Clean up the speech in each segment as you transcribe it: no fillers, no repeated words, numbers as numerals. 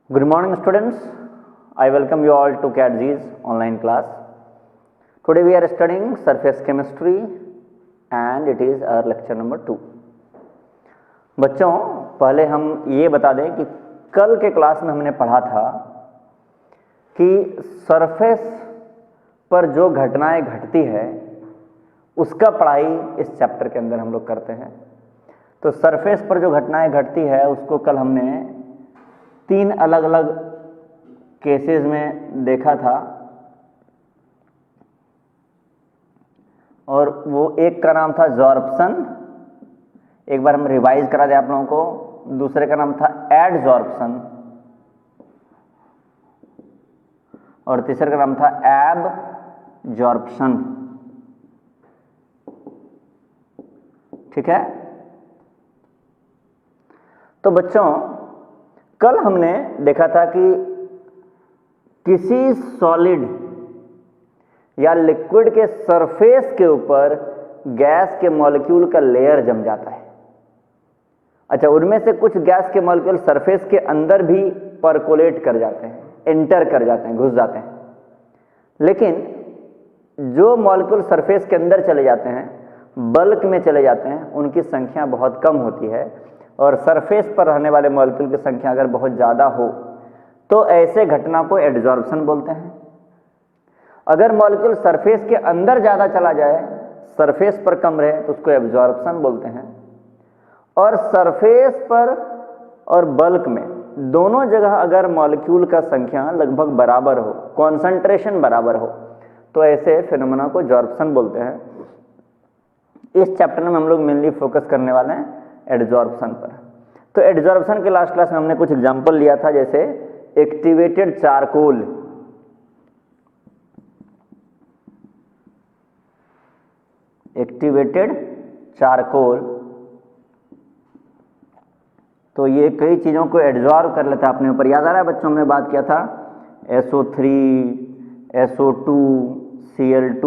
Good morning students, I welcome you all to CATG's online class. Today we are studying surface chemistry and it is our lecture number 2. बच्चों पहले हम ये बता दें कि कल के क्लास में हमने पढ़ा था कि सरफेस पर जो घटनाएं घटती है उसका पढ़ाई इस चैप्टर के अंदर हम लोग करते हैं। तो सरफेस पर जो घटनाएं घटती है उसको कल हमने 3 अलग अलग केसेस में देखा था और वो एक का नाम था जॉर्प्सन, एक बार हम रिवाइज करा दें आप लोगों को। दूसरे का नाम था एडजॉर्प्शन और तीसरे का नाम था एबजॉर्प्शन। ठीक है, तो बच्चों कल हमने देखा था कि किसी सॉलिड या लिक्विड के सरफेस के ऊपर गैस के मॉलिक्यूल का लेयर जम जाता है। अच्छा, उनमें से कुछ गैस के मॉलिक्यूल सरफेस के अंदर भी परकोलेट कर जाते हैं, एंटर कर जाते हैं, घुस जाते हैं। लेकिन जो मॉलिक्यूल सरफेस के अंदर चले जाते हैं, बल्क में चले जाते हैं, उनकी संख्या बहुत कम होती है और सरफेस पर रहने वाले मॉलिक्यूल की संख्या अगर बहुत ज़्यादा हो तो ऐसे घटना को एडजॉर्प्शन बोलते हैं। अगर मॉलिक्यूल सरफेस के अंदर ज़्यादा चला जाए, सरफेस पर कम रहे तो उसको एब्जॉर्प्शन बोलते हैं। और सरफेस पर और बल्क में दोनों जगह अगर मॉलिक्यूल का संख्या लगभग बराबर हो, कॉन्सेंट्रेशन बराबर हो, तो ऐसे फिनोमेना को जॉर्प्शन बोलते हैं। इस चैप्टर में हम लोग मेनली फोकस करने वाले हैं एडजॉर्प्शन पर। तो एडजॉर्प्शन के लास्ट क्लास में हमने कुछ एग्जांपल लिया था, जैसे एक्टिवेटेड चारकोल, एक्टिवेटेड चारकोल। तो ये कई चीज़ों को एडजॉर्ब कर लेता है अपने ऊपर। याद आ रहा है बच्चों, हमने बात किया था SO3, SO2, Cl2,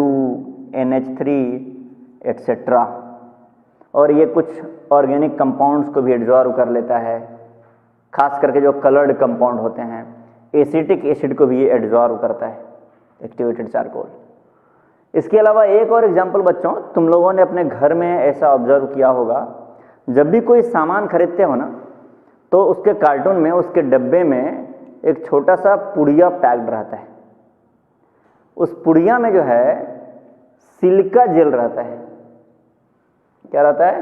NH3 etcetera. और ये कुछ ऑर्गेनिक कंपाउंड्स को भी एडजॉर्ब कर लेता है, खास करके जो कलर्ड कंपाउंड होते हैं। एसिटिक एसिड को भी ये एडजॉर्ब करता है, एक्टिवेटेड चारकोल। इसके अलावा एक और एग्जांपल बच्चों, तुम लोगों ने अपने घर में ऐसा ऑब्जर्व किया होगा, जब भी कोई सामान खरीदते हो ना तो उसके कार्टून में, उसके डब्बे में एक छोटा सा पुड़िया पैक्ड रहता है। उस पुड़िया में जो है सिलिका जेल रहता है। क्या रहता है?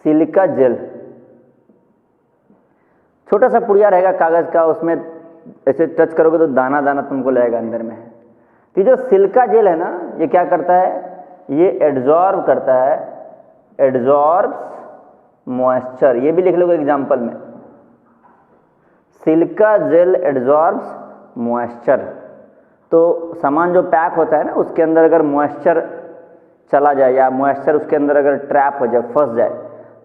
Silica gel. छोटा सा पुड़िया रहेगा कागज का, उसमें ऐसे टच करोगे तो दाना दाना तुमको लगेगा अंदर में है। तो जो सिलिका जेल है ना, ये क्या करता है? ये एडजॉर्ब करता है, एडजॉर्ब्स मॉइस्चर। ये भी लिख लोगे एग्जांपल में, सिलिका जेल एडजॉर्ब्स मॉइस्चर। तो सामान जो पैक होता है ना, उसके अंदर अगर मॉइस्चर चला जाए या मॉइस्चर उसके अंदर अगर ट्रैप हो जाए, फंस जाए,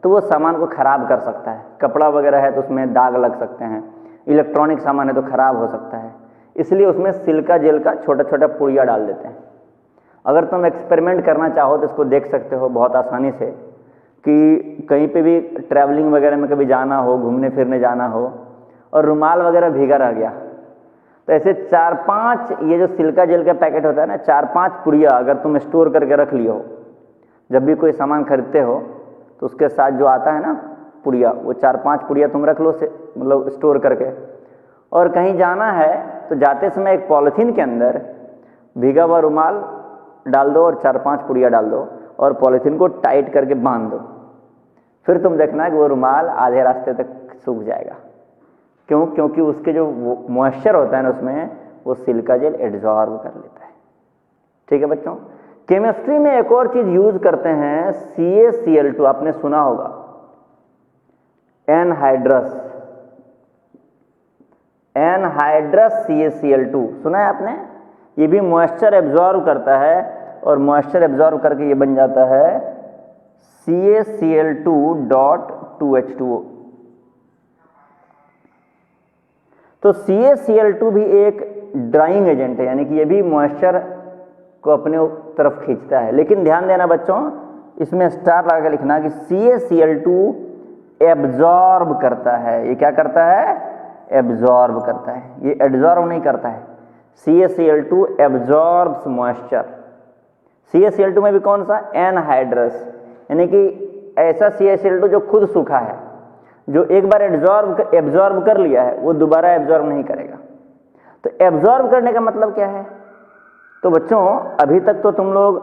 तो वो सामान को खराब कर सकता है। कपड़ा वगैरह है तो उसमें दाग लग सकते हैं, इलेक्ट्रॉनिक सामान है तो खराब हो सकता है। इसलिए उसमें सिलिका जेल का छोटा छोटा पुड़िया डाल देते हैं। अगर तुम एक्सपेरिमेंट करना चाहो तो इसको देख सकते हो बहुत आसानी से, कि कहीं पे भी ट्रैवलिंग वगैरह में कभी जाना हो, घूमने फिरने जाना हो और रुमाल वगैरह भीगा रह गया, तो ऐसे 4-5 ये जो सिलिका जेल का पैकेट होता है ना, 4-5 पुड़िया अगर तुम स्टोर करके रख लियो हो, जब भी कोई सामान खरीदते हो तो उसके साथ जो आता है ना पुड़िया, वो 4-5 पुड़िया तुम रख लो, से मतलब स्टोर करके। और कहीं जाना है तो जाते समय एक पॉलीथीन के अंदर भीगा हुआ रुमाल डाल दो और 4-5 पुड़िया डाल दो और पॉलीथीन को टाइट करके बांध दो। फिर तुम देखना कि वो रुमाल आधे रास्ते तक सूख जाएगा। क्यों? क्योंकि उसके जो मॉइस्चर होता है ना उसमें, वो सिलिका जेल एडजॉर्ब कर लेता है। ठीक है बच्चों, केमिस्ट्री में एक और चीज यूज करते हैं, CaCl2। आपने सुना होगा, एनहाइड्रस, एनहाइड्रस CaCl2 सुना है आपने? ये भी मॉइस्चर एब्जॉर्ब करता है और मॉइस्चर एब्जॉर्ब करके ये बन जाता है CaCl2.2H2O। तो CaCl2 भी एक ड्राइंग एजेंट है, यानी कि ये भी मॉइस्चर को अपने तरफ खींचता है। लेकिन ध्यान देना बच्चों, इसमें स्टार लगा के लिखना कि CaCl2 एब्जॉर्ब करता है। ये क्या करता है? एब्जॉर्ब करता है, ये एब्जॉर्ब नहीं करता है। CaCl2 absorbs moisture. CaCl2 में भी कौन सा? एनहाइड्रस, यानी कि ऐसा CaCl2 जो खुद सूखा है, जो एक बार एब्जॉर्ब कर लिया है वो दोबारा एब्जॉर्ब नहीं करेगा। तो एब्जॉर्ब करने का मतलब क्या है? तो बच्चों अभी तक तो तुम लोग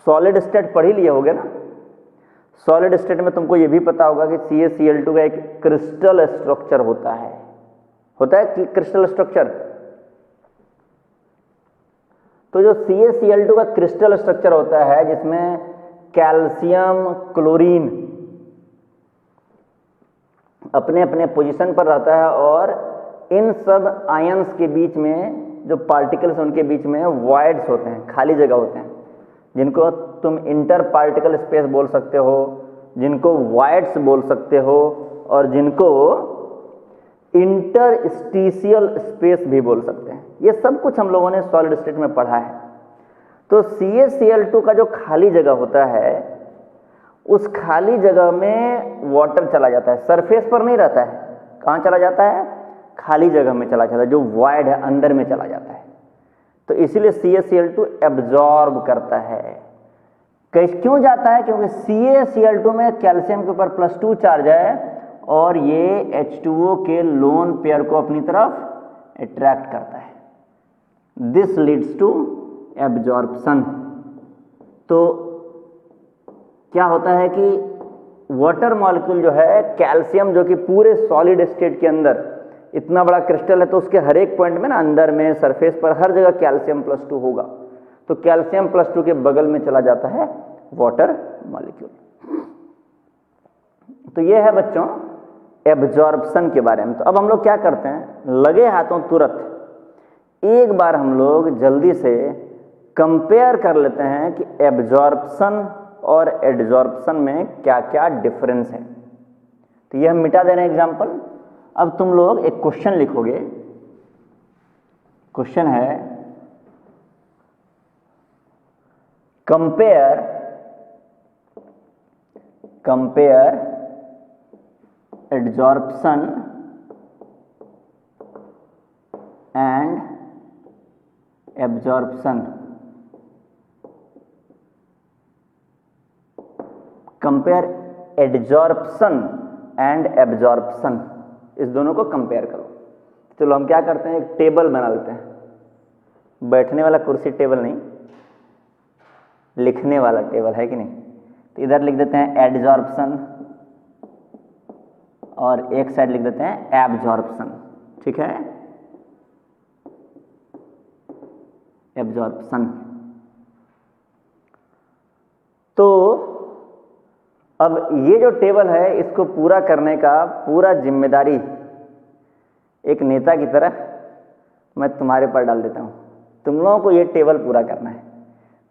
सॉलिड स्टेट पढ़ ही लिए होगे ना। सॉलिड स्टेट में तुमको ये भी पता होगा कि CaCl2 का एक क्रिस्टल स्ट्रक्चर होता है कि क्रिस्टल स्ट्रक्चर। तो जो CaCl2 का क्रिस्टल स्ट्रक्चर होता है जिसमें कैल्शियम क्लोरीन अपने अपने पोजीशन पर रहता है और इन सब आयंस के बीच में जो पार्टिकल्स उनके बीच में वॉइड्स होते हैं, खाली जगह होते हैं, जिनको तुम इंटर पार्टिकल स्पेस बोल सकते हो, जिनको वॉइड्स बोल सकते हो और जिनको इंटरस्टिशियल स्पेस भी बोल सकते हैं। ये सब कुछ हम लोगों ने सॉलिड स्टेट में पढ़ा है। तो CaCl2 का जो खाली जगह होता है उस खाली जगह में वाटर चला जाता है, सरफेस पर नहीं रहता है। कहाँ चला जाता है? खाली जगह में चला जाता है, जो वॉइड है अंदर में चला जाता है। तो इसीलिए CaCl2 एब्जॉर्ब करता है। क्यों जाता है? क्योंकि CaCl2 में कैल्शियम के ऊपर +2 चार्ज है और ये H2O के लोन पेयर को अपनी तरफ अट्रैक्ट करता है। This leads to absorption. तो क्या होता है कि वाटर मॉलिक्यूल जो है, कैल्शियम जो कि पूरे सॉलिड स्टेट के अंदर इतना बड़ा क्रिस्टल है, तो उसके हर एक पॉइंट में ना, अंदर में, सरफेस पर, हर जगह कैल्शियम +2 होगा। तो कैल्शियम +2 के बगल में चला जाता है वाटर मॉलिक्यूल। तो ये है बच्चों एब्जॉर्प्शन के बारे में। तो अब हम लोग क्या करते हैं, लगे हाथों तुरंत एक बार हम लोग जल्दी से कंपेयर कर लेते हैं कि एब्जॉर्प्शन और एडजॉर्प्शन में क्या क्या डिफरेंस है। तो ये हम मिटा दे रहे हैं एग्जाम्पल। अब तुम लोग एक क्वेश्चन लिखोगे। क्वेश्चन है compare adsorption and absorption. Compare adsorption and absorption, इस दोनों को कंपेयर करो। चलो हम क्या करते हैं, एक टेबल बना लेते हैं। बैठने वाला कुर्सी टेबल नहीं, लिखने वाला टेबल, है कि नहीं। तो इधर लिख देते हैं एडजॉर्प्शन और एक साइड लिख देते हैं एब्जॉर्प्शन। ठीक है, एब्जॉर्प्शन। तो अब ये जो टेबल है इसको पूरा करने का पूरा जिम्मेदारी एक नेता की तरह मैं तुम्हारे पर डाल देता हूँ। तुम लोगों को ये टेबल पूरा करना है।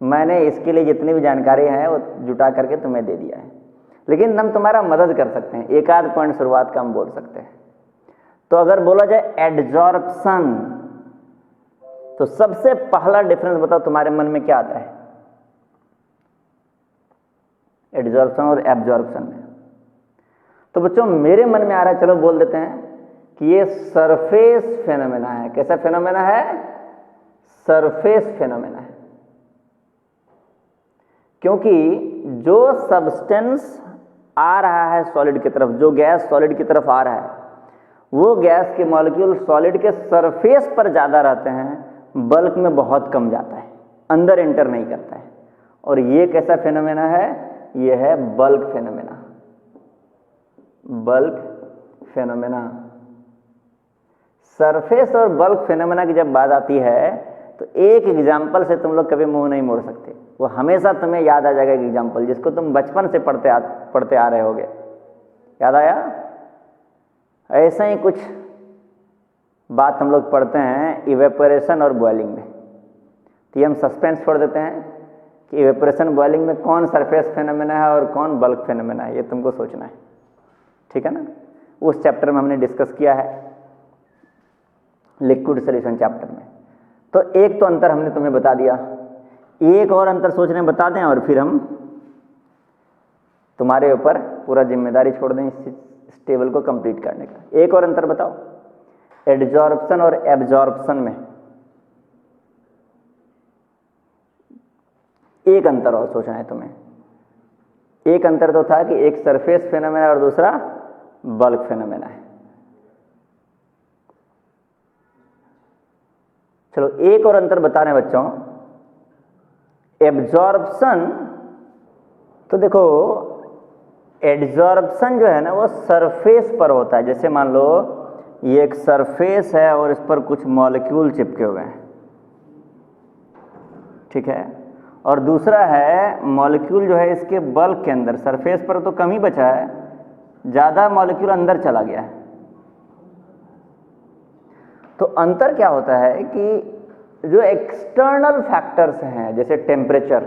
मैंने इसके लिए जितनी भी जानकारी है वो जुटा करके तुम्हें दे दिया है, लेकिन हम तुम्हारा मदद कर सकते हैं। एक आध पॉइंट शुरुआत का हम बोल सकते हैं। तो अगर बोला जाए एडजॉर्प्शन, तो सबसे पहला डिफरेंस बताओ तुम्हारे मन में क्या आता है एडजॉर्प्शन और एब्जॉर्प्शन में। तो बच्चों मेरे मन में आ रहा है, चलो बोल देते हैं कि ये सरफेस फेनोमेना है। कैसा फेनोमेना है? सरफेस फेनोमेना है। क्योंकि जो सब्सटेंस आ रहा है सॉलिड की तरफ, जो गैस सॉलिड की तरफ आ रहा है, वो गैस के मॉलिक्यूल सॉलिड के सरफेस पर ज़्यादा रहते हैं, बल्क में बहुत कम जाता है, अंदर एंटर नहीं करता है। और ये कैसा फेनोमेना है? ये है bulk phenomena. Bulk phenomena. Surface और बल्क फेनोमेना की जब बात आती है तो एक एग्जाम्पल से तुम लोग कभी मुंह नहीं मोड़ सकते। वो हमेशा तुम्हें याद आ जाएगा एक एग्जाम्पल जिसको तुम बचपन से पढ़ते आ रहे होगे। याद आया? ऐसा ही कुछ बात हम लोग पढ़ते हैं इवेपोरेशन और बॉइलिंग में। तो ये हम सस्पेंस छोड़ देते हैं कि इवेपोरेशन बॉइलिंग में कौन सरफेस फेनोमेना है और कौन बल्क फेनोमेना है, ये तुमको सोचना है। ठीक है ना? उस चैप्टर में हमने डिस्कस किया है, लिक्विड सॉल्यूशन चैप्टर में। तो एक तो अंतर हमने तुम्हें बता दिया, एक और अंतर सोचने बता दें और फिर हम तुम्हारे ऊपर पूरा जिम्मेदारी छोड़ दें इस इस टेबल को कंप्लीट करने का। एक और अंतर बताओ, एडजॉर्प्शन और एब्जॉर्प्शन में एक अंतर और सोचना है तुम्हें। एक अंतर तो था कि एक सरफेस फेनोमेना और दूसरा बल्क फेनोमेना है। चलो एक और अंतर बता रहे हैं बच्चों। एब्जॉर्प्शन, तो देखो एड्जॉर्प्शन जो है ना वो सरफेस पर होता है। जैसे मान लो ये एक सरफेस है और इस पर कुछ मॉलिक्यूल चिपके हुए हैं, ठीक है, और दूसरा है मॉलिक्यूल जो है इसके बल्क के अंदर, सरफेस पर तो कम ही बचा है, ज़्यादा मॉलिक्यूल अंदर चला गया है। तो अंतर क्या होता है कि जो एक्सटर्नल फैक्टर्स हैं जैसे टेम्परेचर,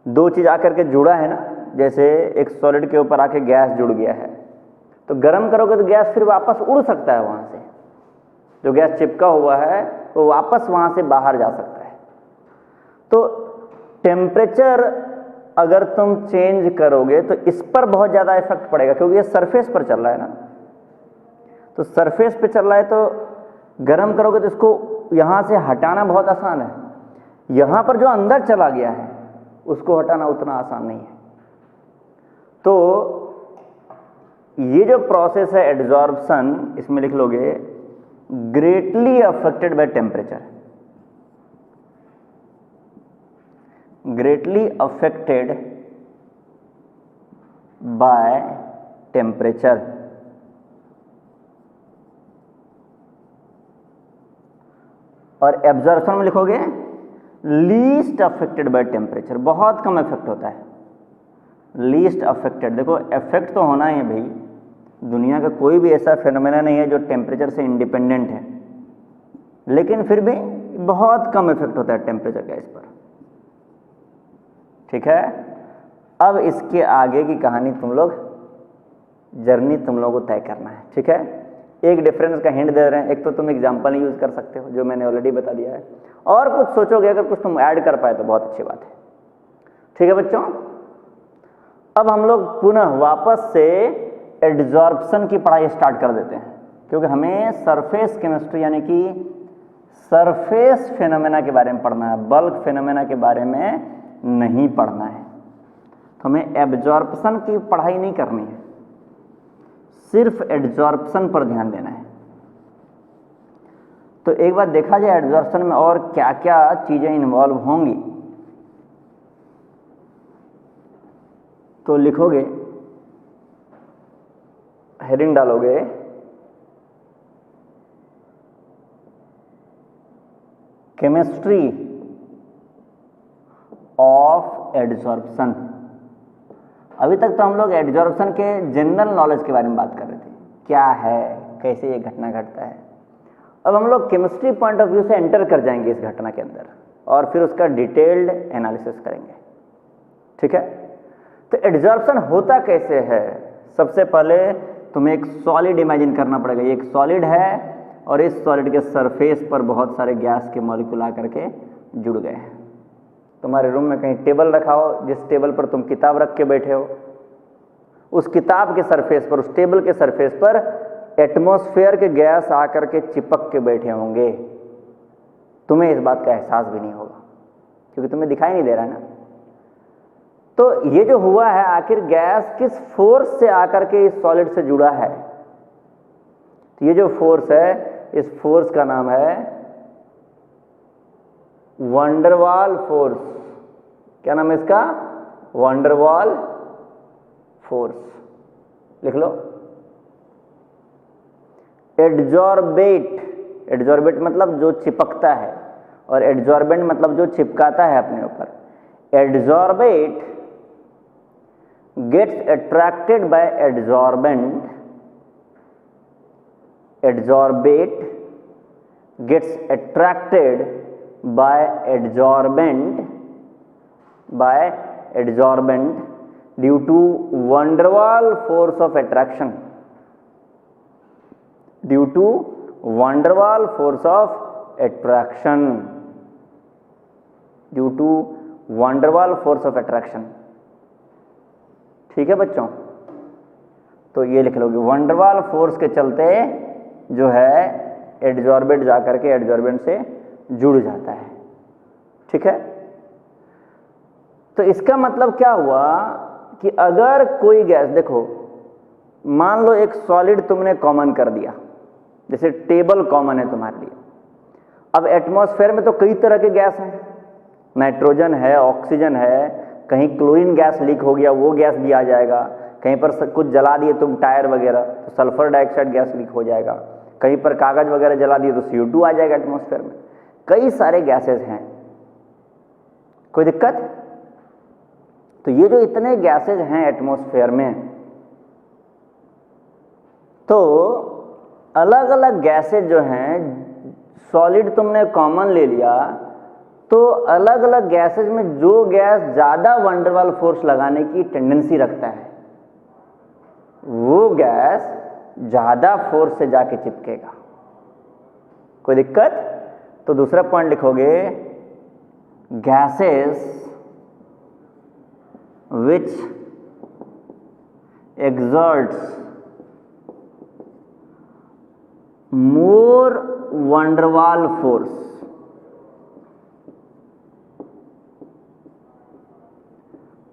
दो चीज़ आकर के जुड़ा है ना, जैसे एक सॉलिड के ऊपर आके गैस जुड़ गया है, तो गर्म करोगे तो गैस फिर वापस उड़ सकता है वहाँ से, जो गैस चिपका हुआ है वो वापस वहाँ से बाहर जा सकता है। तो टेम्परेचर अगर तुम चेंज करोगे तो इस पर बहुत ज़्यादा इफेक्ट पड़ेगा, क्योंकि ये सरफेस पर चल रहा है ना, तो सरफेस पे चल रहा है तो गर्म करोगे तो इसको यहाँ से हटाना बहुत आसान है, यहाँ पर जो अंदर चला गया है उसको हटाना उतना आसान नहीं है। तो ये जो प्रोसेस है एड्जॉर्प्शन, इसमें लिख लोगे greatly affected by temperature, greatly affected by temperature. और एब्जॉर्प्शन में लिखोगे लीस्ट अफेक्टेड बाय टेम्परेचर, बहुत कम इफेक्ट होता है, लीस्ट अफेक्टेड। देखो इफेक्ट तो होना ही है भाई, दुनिया का कोई भी ऐसा फेनोमेना नहीं है जो टेम्परेचर से इंडिपेंडेंट है, लेकिन फिर भी बहुत कम इफेक्ट होता है टेम्परेचर का इस पर, ठीक है। अब इसके आगे की कहानी तुम लोग, जर्नी तुम लोगों को तय करना है, ठीक है। एक डिफरेंस का हिंट दे रहे हैं, एक तो तुम एग्जांपल यूज कर सकते हो जो मैंने ऑलरेडी बता दिया है, और कुछ सोचोगे अगर कुछ तुम ऐड कर पाए तो बहुत अच्छी बात है, ठीक है बच्चों। अब हम लोग पुनः वापस से एड्जॉर्प्शन की पढ़ाई स्टार्ट कर देते हैं, क्योंकि हमें सरफेस केमिस्ट्री यानी कि सरफेस फेनोमेना के बारे में पढ़ना है, बल्क फेनोमेना के बारे में नहीं पढ़ना है। तो हमें एब्जॉर्प्शन की पढ़ाई नहीं करनी है, सिर्फ एड्जॉर्प्शन पर ध्यान देना है। तो एक बार देखा जाए एड्जॉर्प्शन में और क्या क्या चीजें इन्वॉल्व होंगी, तो लिखोगे, हेडिंग डालोगे केमिस्ट्री ऑफ एड्जॉर्प्शन। अभी तक तो हम लोग एड्जॉर्प्शन के जनरल नॉलेज के बारे में बात कर रहे थे, क्या है, कैसे ये घटना घटता है। अब हम लोग केमिस्ट्री पॉइंट ऑफ व्यू से एंटर कर जाएंगे इस घटना के अंदर और फिर उसका डिटेल्ड एनालिसिस करेंगे, ठीक है। तो एड्जॉर्प्शन होता कैसे है, सबसे पहले तुम्हें एक सॉलिड इमेजिन करना पड़ेगा। ये एक सॉलिड है और इस सॉलिड के सरफेस पर बहुत सारे गैस के मॉलिक्यूल आकर के जुड़ गए हैं। तुम्हारे रूम में कहीं टेबल रखा हो, जिस टेबल पर तुम किताब रख के बैठे हो, उस किताब के सरफेस पर, उस टेबल के सरफेस पर एटमॉस्फेयर के गैस आकर के चिपक के बैठे होंगे। तुम्हें इस बात का एहसास भी नहीं होगा क्योंकि तुम्हें दिखाई नहीं दे रहा है ना। तो ये जो हुआ है, आखिर गैस किस फोर्स से आकर के इस सॉलिड से जुड़ा है। तो ये जो फोर्स है, इस फोर्स का नाम है वंडरवाल फोर्स। क्या नाम है इसका? Van der Waals force. लिख लो। एड्जॉर्बेट, एड्जॉर्बेट मतलब जो चिपकता है और एड्जॉर्बेंट मतलब जो चिपकाता है अपने ऊपर। Adsorbate gets attracted by adsorbent, adsorbate gets attracted by adsorbent due to van der Waal force of attraction, due to van der Waal force of attraction, due to van der Waal force of attraction। ठीक है बच्चों, तो ये लिख लोगे, van der Waals force के चलते जो है एडजॉर्बेंट जाकर के एडजॉर्बेंट से जुड़ जाता है। ठीक है, तो इसका मतलब क्या हुआ कि अगर कोई गैस, देखो मान लो एक सॉलिड तुमने कॉमन कर दिया, जैसे टेबल कॉमन है तुम्हारे लिए। अब एटमॉस्फेयर में तो कई तरह के गैस हैं, नाइट्रोजन है, ऑक्सीजन है, कहीं क्लोरीन गैस लीक हो गया वो गैस भी आ जाएगा, कहीं पर कुछ जला दिए तुम टायर वगैरह तो सल्फर डाइऑक्साइड गैस लीक हो जाएगा, कहीं पर कागज वगैरह जला दिए तो CO2 आ जाएगा एटमॉस्फेयर में। कई सारे गैसेस हैं, कोई दिक्कत? तो ये जो इतने गैसेज हैं एटमॉस्फेयर में, तो अलग अलग गैसेज जो हैं, सॉलिड तुमने कॉमन ले लिया, तो अलग अलग गैसेज में जो गैस ज़्यादा वंडरवाल फोर्स लगाने की टेंडेंसी रखता है वो गैस ज़्यादा फोर्स से जाके चिपकेगा। कोई दिक्कत? तो दूसरा पॉइंट लिखोगे, gases which exerts more van der Waal force,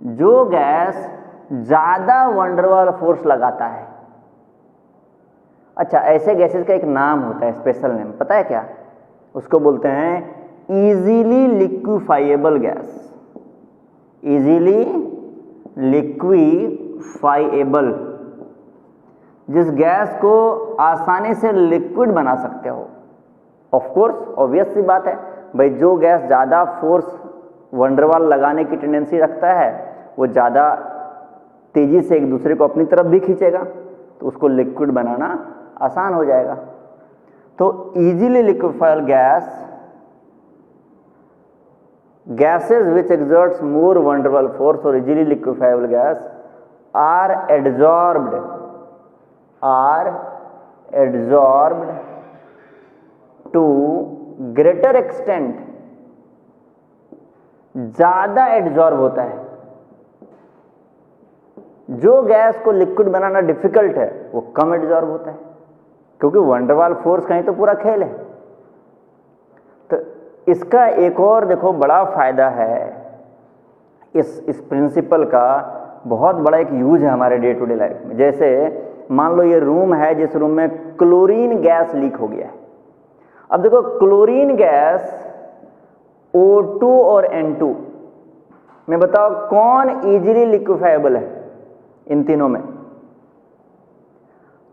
जो गैस ज्यादा van der Waal फोर्स लगाता है। अच्छा, ऐसे गैसेस का एक नाम होता है, स्पेशल नेम, पता है क्या? उसको बोलते हैं इजीली लिक्विफाइएबल गैस। इजीली लिक्विफाइएबल, जिस गैस को आसानी से लिक्विड बना सकते हो। ऑफ कोर्स, ऑब्वियस सी बात है भाई, जो गैस ज़्यादा फोर्स वंडरवाल लगाने की टेंडेंसी रखता है वो ज़्यादा तेज़ी से एक दूसरे को अपनी तरफ भी खींचेगा, तो उसको लिक्विड बनाना आसान हो जाएगा। तो easily liquefiable gas, gases which exerts more van der Waal force or easily liquefiable gas are adsorbed to greater extent, ज्यादा एड्जॉर्ब होता है। जो गैस को लिक्विड बनाना डिफिकल्ट है वो कम एड्जॉर्ब होता है, क्योंकि van der Waal फोर्स कहीं तो पूरा खेल है। तो इसका एक और देखो बड़ा फायदा है, इस प्रिंसिपल का बहुत बड़ा एक यूज है हमारे डे टू डे लाइफ में। जैसे मान लो ये रूम है, जिस रूम में क्लोरीन गैस लीक हो गया है। अब देखो क्लोरीन गैस O2 और N2 में बताओ कौन इजीली लिक्विफाइबल है इन तीनों में?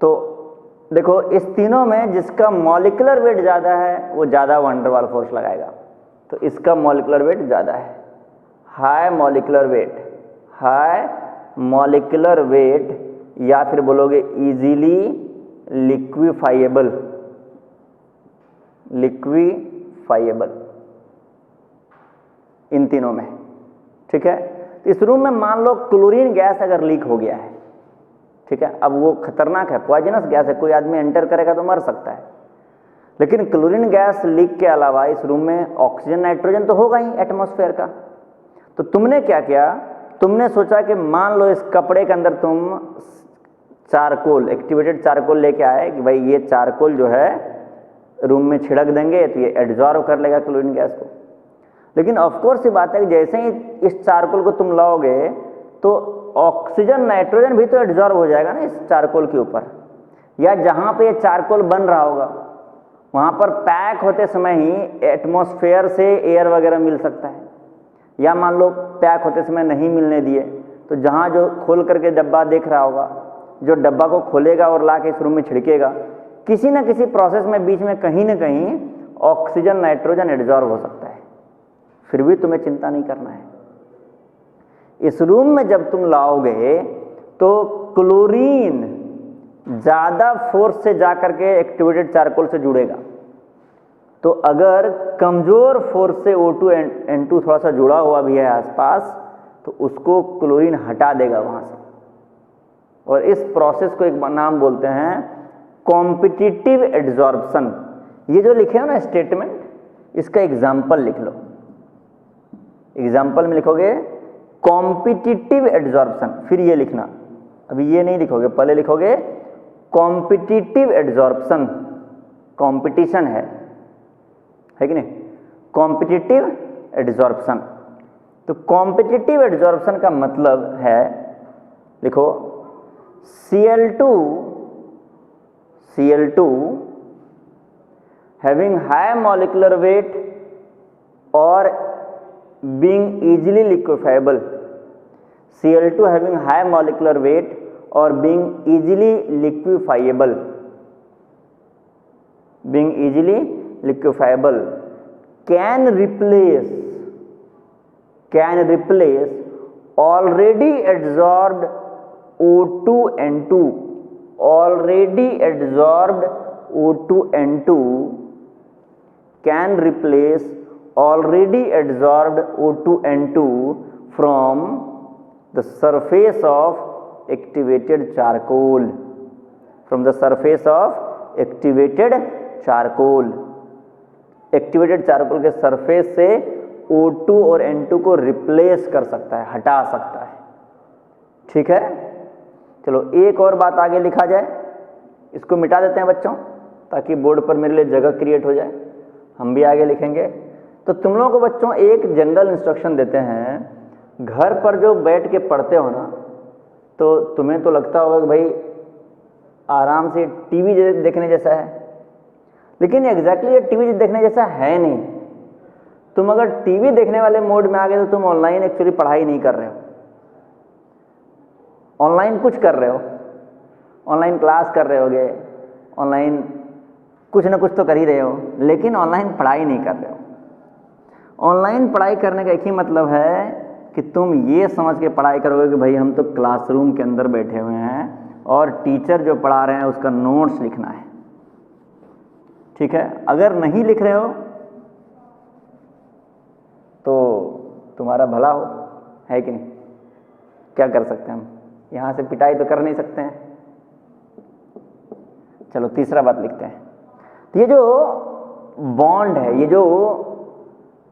तो देखो इस तीनों में जिसका मॉलिक्यूलर वेट ज़्यादा है वो ज़्यादा van der Waal फोर्स लगाएगा। तो इसका मॉलिक्यूलर वेट ज़्यादा है, high molecular weight, high molecular weight, या फिर बोलोगे इजीली लिक्विफाइएबल, इन तीनों में। ठीक है, इस रूम में मान लो क्लोरीन गैस अगर लीक हो गया है, ठीक है, अब वो खतरनाक है, पॉइजनस गैस है, कोई आदमी एंटर करेगा तो मर सकता है। लेकिन क्लोरीन गैस लीक के अलावा इस रूम में ऑक्सीजन नाइट्रोजन तो होगा ही एटमॉस्फेयर का। तो तुमने क्या किया, तुमने सोचा कि मान लो इस कपड़े के अंदर तुम चारकोल, एक्टिवेटेड चारकोल लेके आए कि भाई ये चारकोल जो है रूम में छिड़क देंगे तो ये एड्जॉर्ब कर लेगा क्लोरीन गैस को। लेकिन ऑफकोर्स ये बात है कि जैसे ही इस चारकोल को तुम लाओगे तो ऑक्सीजन नाइट्रोजन भी तो एड्जॉर्ब हो जाएगा ना इस चारकोल के ऊपर, या जहाँ पे ये चारकोल बन रहा होगा वहाँ पर पैक होते समय ही एटमॉस्फेयर से एयर वगैरह मिल सकता है, या मान लो पैक होते समय नहीं मिलने दिए तो जहाँ जो खोल करके डब्बा देख रहा होगा, जो डब्बा को खोलेगा और ला के इस रूम में छिड़केगा, किसी न किसी प्रोसेस में बीच में कहीं ना कहीं ऑक्सीजन नाइट्रोजन एड्जॉर्ब हो सकता है। फिर भी तुम्हें चिंता नहीं करना है। इस रूम में जब तुम लाओगे तो क्लोरीन ज़्यादा फोर्स से जाकर के एक्टिवेटेड चारकोल से जुड़ेगा। तो अगर कमज़ोर फोर्स से O2 N2 थोड़ा सा जुड़ा हुआ भी है आसपास तो उसको क्लोरीन हटा देगा वहाँ से। और इस प्रोसेस को एक नाम बोलते हैं कॉम्पिटिटिव एड्जॉर्प्शन। ये जो लिखे हो ना स्टेटमेंट, इसका एग्जाम्पल लिख लो। एग्जाम्पल में लिखोगे कॉम्पिटिटिव एड्जॉर्प्शन, फिर ये लिखना अभी ये नहीं लिखोगे, पहले लिखोगे कॉम्पिटिटिव एड्जॉर्प्शन, कंपटीशन है कि नहीं, कॉम्पिटिटिव एड्जॉर्प्शन। तो कॉम्पिटिटिव एड्जॉर्प्शन का मतलब है, लिखो Cl2 having high molecular weight or being easily liquefiable, Cl2 having high molecular weight or being easily liquefiable, can replace already absorbed O2N2, can replace already absorbed O2N2 from the surface of activated charcoal, activated charcoal के surface से O2 और N2 को replace कर सकता है, हटा सकता है। ठीक है, चलो एक और बात आगे लिखा जाए, इसको मिटा देते हैं बच्चों ताकि बोर्ड पर मेरे लिए जगह क्रिएट हो जाए, हम भी आगे लिखेंगे। तो तुम लोगों को बच्चों एक जनरल इंस्ट्रक्शन देते हैं, घर पर जो बैठ के पढ़ते हो ना, तो तुम्हें तो लगता होगा कि भाई आराम से टीवी देखने जैसा है, लेकिन एग्जैक्टली ये टीवी देखने जैसा है नहीं। तुम अगर टीवी देखने वाले मोड में आ गए तो तुम ऑनलाइन एक्चुअली पढ़ाई नहीं कर रहे हो, ऑनलाइन कुछ कर रहे हो, ऑनलाइन क्लास कर रहे होगे, ऑनलाइन कुछ ना कुछ तो कर ही रहे हो, लेकिन ऑनलाइन पढ़ाई नहीं कर रहे हो। ऑनलाइन पढ़ाई करने का एक ही मतलब है कि तुम ये समझ के पढ़ाई करोगे कि भाई हम तो क्लासरूम के अंदर बैठे हुए हैं और टीचर जो पढ़ा रहे हैं उसका नोट्स लिखना है। ठीक है, अगर नहीं लिख रहे हो तो तुम्हारा भला हो, है कि नहीं? क्या कर सकते हैं हम, यहाँ से पिटाई तो कर नहीं सकते हैं। चलो तीसरा बात लिखते हैं। तो ये जो बॉन्ड है, ये जो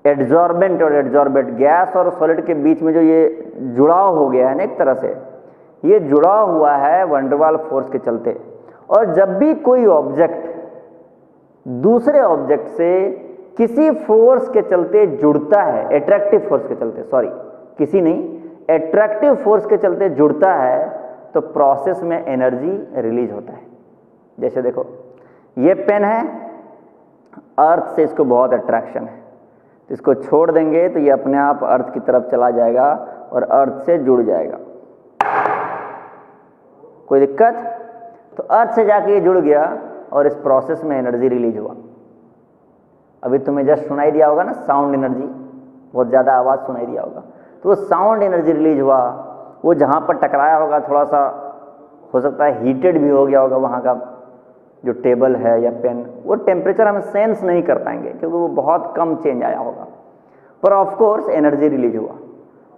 एड्जॉर्बेंट और एड्जॉर्बेंट, गैस और सॉलिड के बीच में जो ये जुड़ाव हो गया है ना, एक तरह से ये जुड़ाव हुआ है वंडरवाल फोर्स के चलते। और जब भी कोई ऑब्जेक्ट दूसरे ऑब्जेक्ट से किसी फोर्स के चलते जुड़ता है, एट्रैक्टिव फोर्स के चलते, सॉरी किसी नहीं, एट्रैक्टिव फोर्स के चलते जुड़ता है, तो प्रोसेस में एनर्जी रिलीज होता है। जैसे देखो ये पेन है, अर्थ से इसको बहुत अट्रैक्शन है, तो इसको छोड़ देंगे तो ये अपने आप अर्थ की तरफ चला जाएगा और अर्थ से जुड़ जाएगा। कोई दिक्कत? तो अर्थ से जाके ये जुड़ गया और इस प्रोसेस में एनर्जी रिलीज हुआ। अभी तुम्हें जस्ट सुनाई दिया होगा ना साउंड एनर्जी, बहुत ज़्यादा आवाज़ सुनाई दिया होगा, तो वो साउंड एनर्जी रिलीज हुआ। वो जहाँ पर टकराया होगा थोड़ा सा हो सकता है हीटेड भी हो गया होगा, वहाँ का जो टेबल है या पेन, वो टेम्परेचर हम सेंस नहीं कर पाएंगे क्योंकि वो बहुत कम चेंज आया होगा, पर ऑफ कोर्स एनर्जी रिलीज हुआ।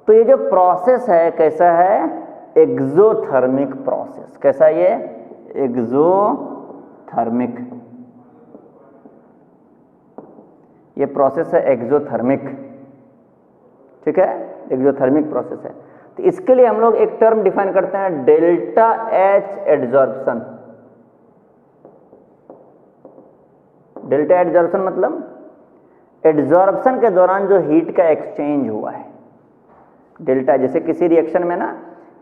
तो ये जो प्रोसेस है कैसा है? Exothermic process. कैसा ये? एक्सोथर्मिक। ये प्रोसेस है एक्सोथर्मिक। ठीक है, एक्सोथर्मिक प्रोसेस है। तो इसके लिए हम लोग एक टर्म डिफाइन करते हैं, delta H adsorption. Delta adsorption मतलब एड्जॉर्प्शन के दौरान जो हीट का एक्सचेंज हुआ है। डेल्टा, जैसे किसी रिएक्शन में ना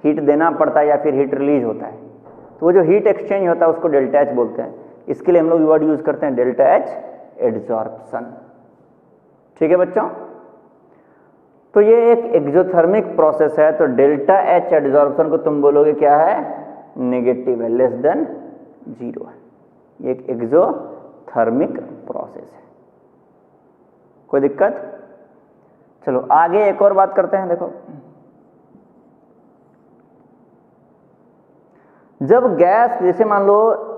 हीट देना पड़ता है या फिर हीट रिलीज होता है, तो वो जो हीट एक्सचेंज होता है उसको डेल्टा एच बोलते हैं। इसके लिए हम लोग वर्ड यूज करते हैं डेल्टा एच एड्जॉर्प्शन। ठीक है बच्चों, तो ये एक एक्सोथर्मिक प्रोसेस है। तो डेल्टा एच एड्जॉर्प्शन को तुम बोलोगे क्या है? नेगेटिव है, लेस देन 0 है। ये एक एक्सोथर्मिक प्रोसेस है। कोई दिक्कत? चलो आगे एक और बात करते हैं। देखो, जब गैस, जैसे मान लो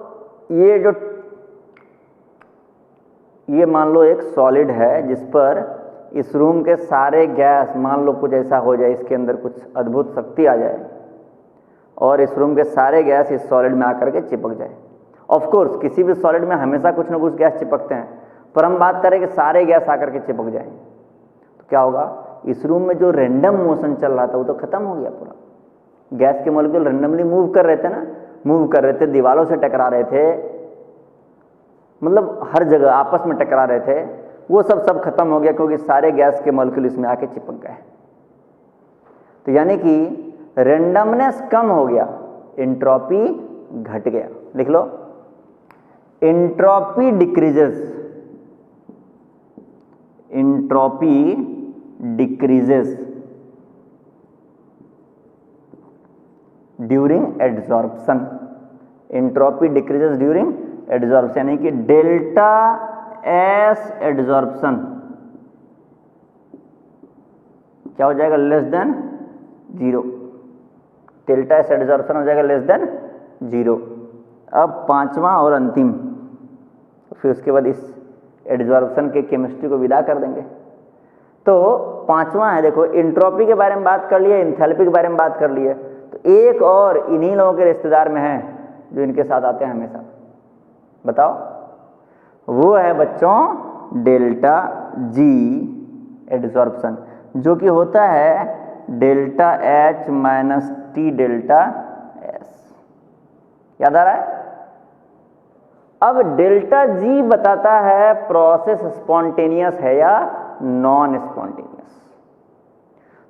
ये मान लो एक सॉलिड है जिस पर इस रूम के सारे गैस, मान लो कुछ ऐसा हो जाए, इसके अंदर कुछ अद्भुत शक्ति आ जाए और इस रूम के सारे गैस इस सॉलिड में आकर के चिपक जाए। ऑफ कोर्स किसी भी सॉलिड में हमेशा कुछ ना कुछ गैस चिपकते हैं, पर हम बात करें कि सारे गैस आकर के चिपक जाए, तो क्या होगा? इस रूम में जो रैंडम मोशन चल रहा था वो तो खत्म हो गया पूरा। गैस के मॉलिक्यूल रेंडमली मूव कर रहे थे ना, मूव कर रहे थे, दीवारों से टकरा रहे थे, मतलब हर जगह आपस में टकरा रहे थे, वो सब खत्म हो गया क्योंकि सारे गैस के मॉलिक्यूल इसमें आके चिपक गए। तो यानी कि रेंडमनेस कम हो गया, एंट्रोपी घट गया। लिख लो, entropy decreases, entropy decreases during adsorption, entropy decreases during adsorption, यानी कि डेल्टा एस एडजॉर्प्शन क्या हो जाएगा, less than 0। Delta S adsorption हो जाएगा लेस देन 0। अब पांचवा और अंतिम, फिर उसके बाद इस एडजॉर्प्शन के केमिस्ट्री को विदा कर देंगे। तो पांचवा है, देखो एंट्रोपी के बारे में बात कर लिए, एंथैल्पी के बारे में बात कर लिए, तो एक और इन्हीं लोगों के रिश्तेदार में है जो इनके साथ आते हैं हमेशा, बताओ, वो है बच्चों डेल्टा जी एडजॉर्प्शन, जो कि होता है delta H minus T delta S. याद आ रहा है? अब डेल्टा जी बताता है प्रोसेस स्पॉन्टेनियस है या नॉन स्पॉन्टेनियस।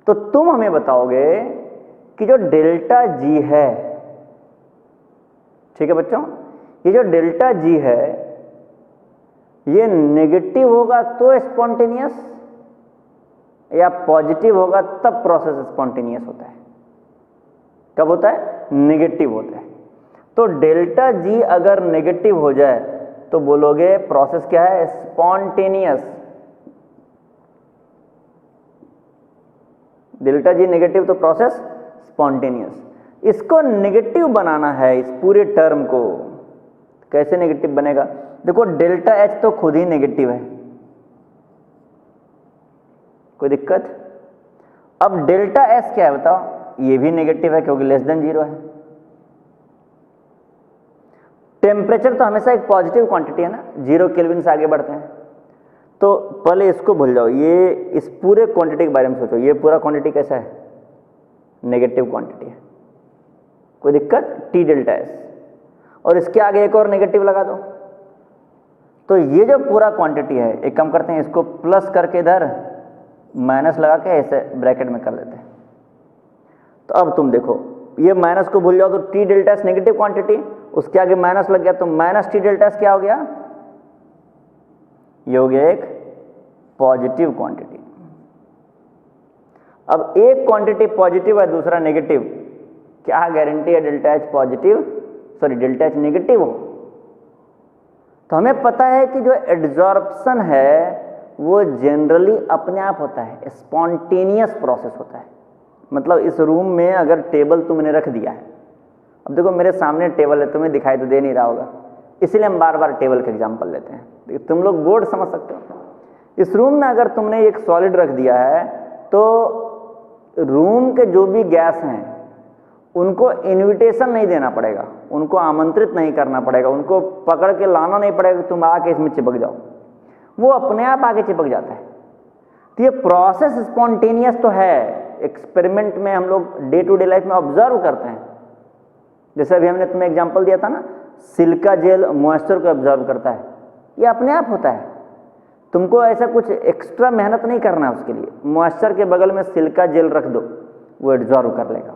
तो तुम हमें बताओगे कि जो डेल्टा जी है, ठीक है बच्चों, ये जो डेल्टा जी है ये नेगेटिव होगा तो स्पॉन्टेनियस, या पॉजिटिव होगा तब प्रोसेस स्पॉन्टेनियस होता है। कब होता है? नेगेटिव होता है। तो डेल्टा जी अगर नेगेटिव हो जाए तो बोलोगे प्रोसेस क्या है, स्पॉन्टेनियस। डेल्टा जी नेगेटिव तो प्रोसेस स्पॉन्टेनियस। इसको नेगेटिव बनाना है, इस पूरे टर्म को। कैसे नेगेटिव बनेगा? देखो डेल्टा एच तो खुद ही नेगेटिव है, कोई दिक्कत? अब डेल्टा एस क्या है बताओ? ये भी नेगेटिव है क्योंकि लेस देन 0 है। टेम्परेचर तो हमेशा एक पॉजिटिव क्वांटिटी है ना, 0 केल्विन से आगे बढ़ते हैं। तो पहले इसको भूल जाओ, ये इस पूरे क्वांटिटी के बारे में सोचो, ये पूरा क्वांटिटी कैसा है? नेगेटिव क्वांटिटी है, कोई दिक्कत? टी डेल्टा एस, और इसके आगे एक और नेगेटिव लगा दो। तो ये जो पूरा क्वांटिटी है, एक काम करते हैं, इसको प्लस करके इधर माइनस लगा के ऐसे ब्रैकेट में कर लेते हैं। तो अब तुम देखो, ये माइनस को भूल जाओ तो T delta S negative quantity, उसके आगे माइनस लग गया तो माइनस टी डेल्टा एस क्या हो गया? ये हो गया एक पॉजिटिव क्वांटिटी। अब एक क्वांटिटी पॉजिटिव है, दूसरा नेगेटिव, क्या गारंटी है delta H positive, sorry delta H negative हो? तो हमें पता है कि जो एडजॉर्प्शन है वो जनरली अपने आप होता है, स्पॉन्टेनियस प्रोसेस होता है। मतलब इस रूम में अगर टेबल तुमने रख दिया है, अब देखो मेरे सामने टेबल है, तुम्हें दिखाई तो दे नहीं रहा होगा, इसीलिए हम बार बार टेबल का एग्जांपल लेते हैं, तुम लोग बोर्ड समझ सकते हो। इस रूम में अगर तुमने एक सॉलिड रख दिया है तो रूम के जो भी गैस हैं उनको इन्विटेशन नहीं देना पड़ेगा, उनको आमंत्रित नहीं करना पड़ेगा, उनको पकड़ के लाना नहीं पड़ेगा कि तुम आके इसमें चिपक जाओ, वो अपने आप आके चिपक जाता है। तो ये प्रोसेस स्पॉन्टेनियस तो है, एक्सपेरिमेंट में हम लोग डे टू डे लाइफ में ऑब्जर्व करते हैं। जैसे अभी हमने तुम्हें एग्जांपल दिया था ना, सिलिका जेल मॉइस्चर को ऑब्जर्व करता है, ये अपने आप होता है, तुमको ऐसा कुछ एक्स्ट्रा मेहनत नहीं करना है उसके लिए। मॉइस्चर के बगल में सिलिका जेल रख दो, वो एब्जॉर्व कर लेगा।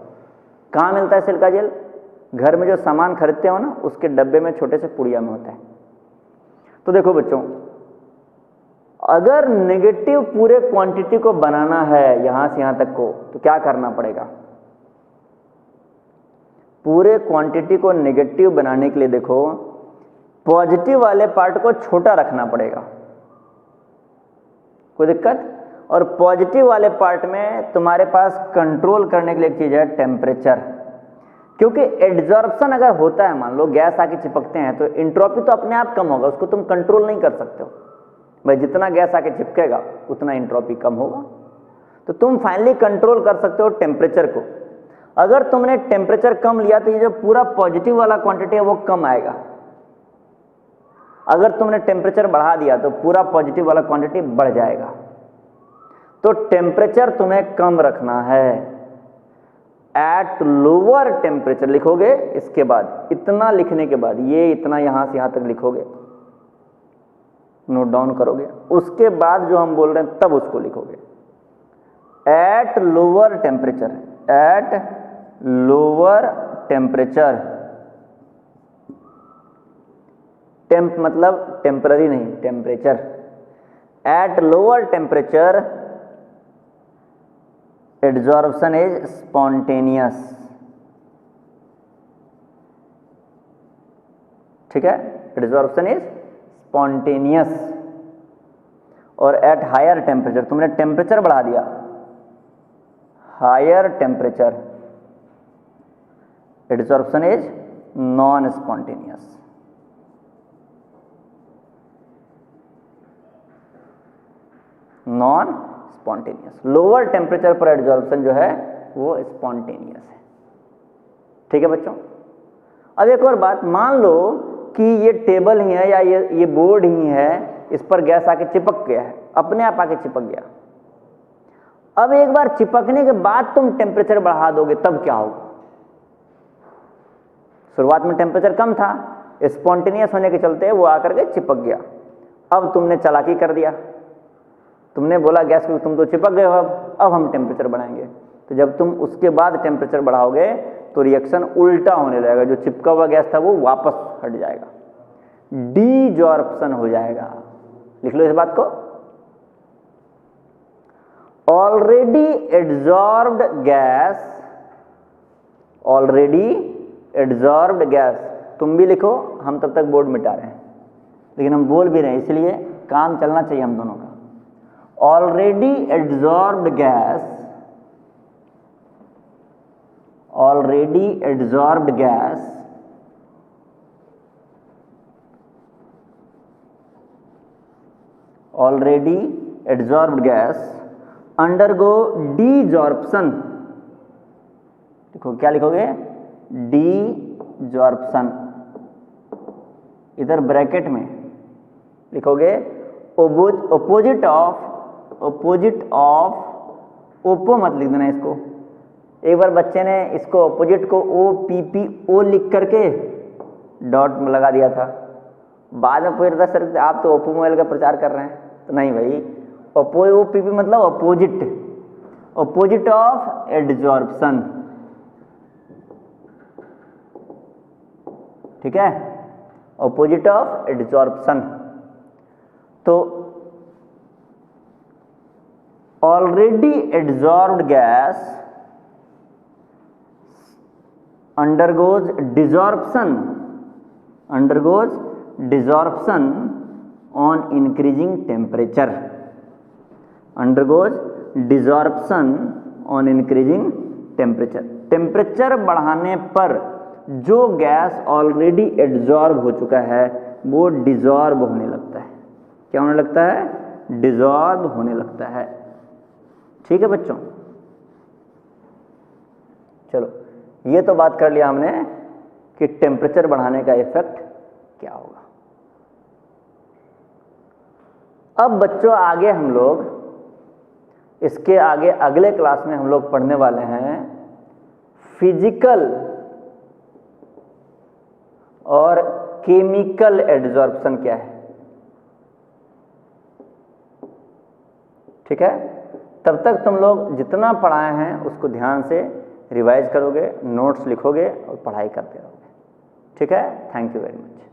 कहाँ मिलता है सिलिका जेल? घर में जो सामान खरीदते हो ना, उसके डब्बे में छोटे से पुड़िया में होता है। तो देखो बच्चों, अगर नेगेटिव पूरे क्वांटिटी को बनाना है यहां से यहां तक को, तो क्या करना पड़ेगा? पूरे क्वांटिटी को नेगेटिव बनाने के लिए देखो, पॉजिटिव वाले पार्ट को छोटा रखना पड़ेगा, कोई दिक्कत? और पॉजिटिव वाले पार्ट में तुम्हारे पास कंट्रोल करने के लिए एक चीज है, टेम्परेचर। क्योंकि एडजॉर्प्शन अगर होता है, मान लो गैस आके चिपकते हैं, तो एंट्रोपी तो अपने आप कम होगा, उसको तुम कंट्रोल नहीं कर सकते हो भाई, जितना गैस आके चिपकेगा उतना एंट्रोपी कम होगा। तो तुम फाइनली कंट्रोल कर सकते हो टेम्परेचर को। अगर तुमने टेम्परेचर कम लिया तो ये जो पूरा पॉजिटिव वाला क्वांटिटी है वो कम आएगा। अगर तुमने टेम्परेचर बढ़ा दिया तो पूरा पॉजिटिव वाला क्वांटिटी बढ़ जाएगा। तो टेम्परेचर तुम्हें कम रखना है। एट लोअर टेम्परेचर लिखोगे, इसके बाद इतना लिखने के बाद ये इतना यहां से यहां तक लिखोगे, नोट डाउन करोगे, उसके बाद जो हम बोल रहे हैं तब उसको लिखोगे। At lower temperature, at lower temperature, temp मतलब टेम्पररी नहीं, temperature. At lower temperature adsorption is spontaneous, ठीक है, एड्जॉर्प्शन इज स्पॉन्टेनियस। और एट हायर टेम्परेचर, तुमने टेम्परेचर बढ़ा दिया, higher temperature adsorption is non spontaneous. Non spontaneous, lower temperature पर adsorption जो है वो स्पॉन्टेनियस है, ठीक है बच्चों। अब एक और बात, मान लो कि ये टेबल ही है या ये बोर्ड ही है, इस पर गैस आके चिपक गया है, अपने आप आके चिपक गया। अब एक बार चिपकने के बाद तुम टेम्परेचर बढ़ा दोगे तब क्या होगा? शुरुआत में टेम्परेचर कम था, स्पॉन्टेनियस होने के चलते वो आकर के चिपक गया। अब तुमने चालाकी कर दिया, तुमने बोला गैस को तुम तो चिपक गए हो, अब हम टेम्परेचर बढ़ाएंगे। तो जब तुम उसके बाद टेम्परेचर बढ़ाओगे तो रिएक्शन उल्टा होने लगेगा, जो चिपका हुआ गैस था वो वापस हट जाएगा, डीजॉर्प्शन हो जाएगा। लिख लो इस बात को, already adsorbed gas, already adsorbed gas, तुम भी लिखो, हम तब तक बोर्ड मिटा रहे हैं, लेकिन हम बोल भी रहे हैं, इसलिए काम चलना चाहिए हम दोनों का। Already adsorbed gas, already adsorbed gas already adsorbed gas undergo desorption, देखो क्या लिखोगे, डीजॉर्प्शन, इधर ब्रैकेट में लिखोगे ऑपोजिट ऑफ, ऑपोजिट ऑफ, ओपो मत लिख देना इसको, एक बार बच्चे ने इसको ऑपोजिट को OPPO लिख करके डॉट में लगा दिया था, बाद में पूछा था सर आप तो ओप्पो मोबाइल का प्रचार कर रहे हैं, तो नहीं भाई, OPP मतलब ऑपोजिट, ऑपोजिट ऑफ एड्जॉर्प्शन, ठीक है, ऑपोजिट ऑफ एड्जॉर्प्शन। तो already adsorbed gas undergoes desorption, undergoes desorption on increasing temperature, undergoes desorption on increasing temperature, temperature बढ़ाने पर जो गैस ऑलरेडी एड्जॉर्ब हो चुका है वो डिजॉर्ब होने लगता है। क्या होने लगता है? डिजॉर्ब होने लगता है, ठीक है बच्चों। चलो ये तो बात कर लिया हमने कि टेम्परेचर बढ़ाने का इफेक्ट क्या होगा। अब बच्चों आगे हम लोग, इसके आगे अगले क्लास में हम लोग पढ़ने वाले हैं फिजिकल और केमिकल एड्जॉर्प्शन क्या है, ठीक है। तब तक तुम लोग जितना पढ़ाए हैं उसको ध्यान से रिवाइज करोगे, नोट्स लिखोगे और पढ़ाई करते रहोगे, ठीक है। Thank you very much.